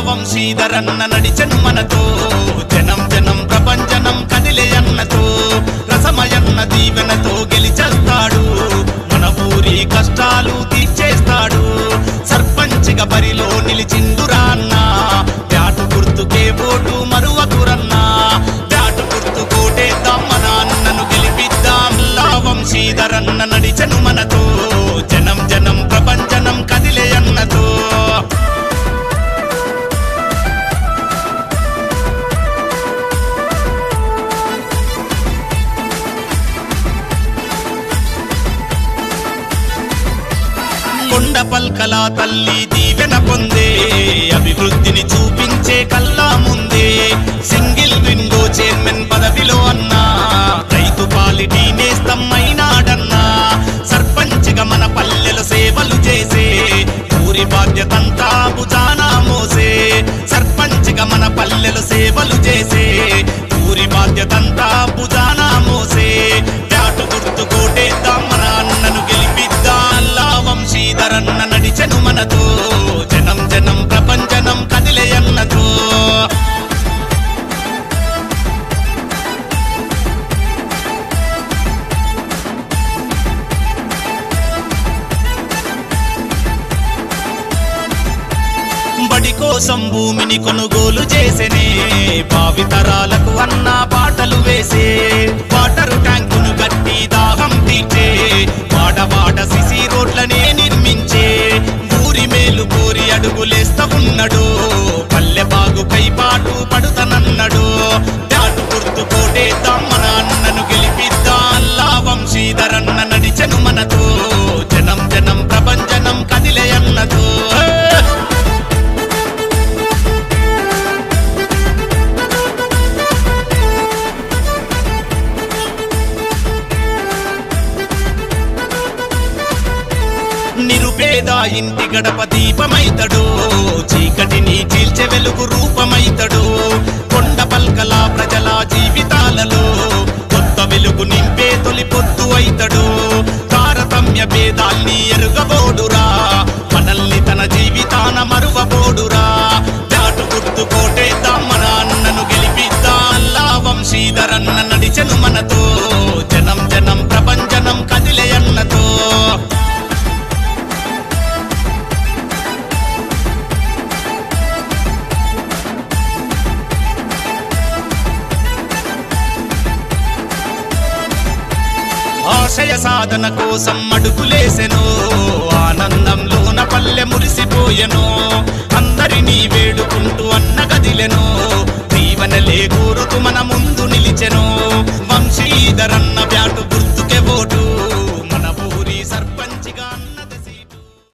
వంశీధరన్న నడిచెను మనతో జనం జనం ప్రపంచనం కదిలే అన్నతో రసమయన్న దీవెనతో గెలిచేస్తాడు మన ఊరి కష్టాలు తీర్చేస్తాడు సర్పంచిగా బరిలో నిలిచిందురా అన్న బ్యాటు గుర్తుకే ఓటు మరువకురన్నా బ్యాటు గుర్తు కోటేద్దాం మన అన్నను గెలిపిద్దాం వంశీధరన్న నడిచెను మనతో జనం జనం ప్రపంచనం కదిలే అన్నతో కొండ పల్కల తల్లి దీవెన పొందే అభివృద్ధిని చూపించే కల్లా ముందే సింగిల్ విండో చైర్మన్ పదవిలో అన్నా రైతు పాలిటీ నేస్తమైనాడన్నా సర్పంచ్గా మన పల్లెల సేవలు చేసే ఊరి బాధ్యతంతా భుజానా మోసే సర్పంచ్గా మన పల్లెల సేవలు చేసే ఊరి బాధ్యతంతా భుజానా మోసే బ్యాటు గుర్తు కోటేద్దాం మన అన్నను గెలిపిద్దాం వంశీధరన్న నడిచెను మనతో జనం జనం ప్రపంచనం కదిలే అన్నతో బడి కోసం భూమిని కొనుగోలు చేసెనే భావితరాలకు అన్న బాటలు వేసే వాటరు ట్యాంకును కట్టి దాహం తీర్చే వాడవాడ సిసి రోడ్లనే నిర్మించే ఊరి మేలు కోరి అడుగులేస్తా ఉన్నాడు పల్లె బాగుపై పాటు పడుతనన్నాడు బ్యాటు గుర్తు కోటేద్దాం మన అన్నను గెలిపిద్దాం వంశీధరన్న నడిచెను మనతో జనం జనం ప్రపంచనం కదిలే అన్నతో నిరుపేద ఇంటి గడప దీపమైతడు చీకటిని చీల్చె వెలుగు రూపమైతడు కొండ పల్కల ప్రజల జీవితాలలో కొత్త వెలుగు నింపే తొలి పొద్దు అయితడు తారతమ్య భేదాల్ని ఎరుగబోడురా మనల్ని తన జీవితాన మరువబోడురా బ్యాటు గుర్తు కోటేద్దాం మన అన్నను గెలిపిద్దాం వంశీధరన్న నడిచెను మనతో జనం జనం ప్రపంచనం కదిలే అన్నతో ఆశయ సాధన కోసం అడుగులేసెను ఆనందంలోన పల్లె మురిసిపోయెను అందరినీ వేడుకుంటూ అన్న గదిలెను దీవెనలే కోరుతూ మన ముందు నిలిచెను వంశీధరన్న బ్యాటు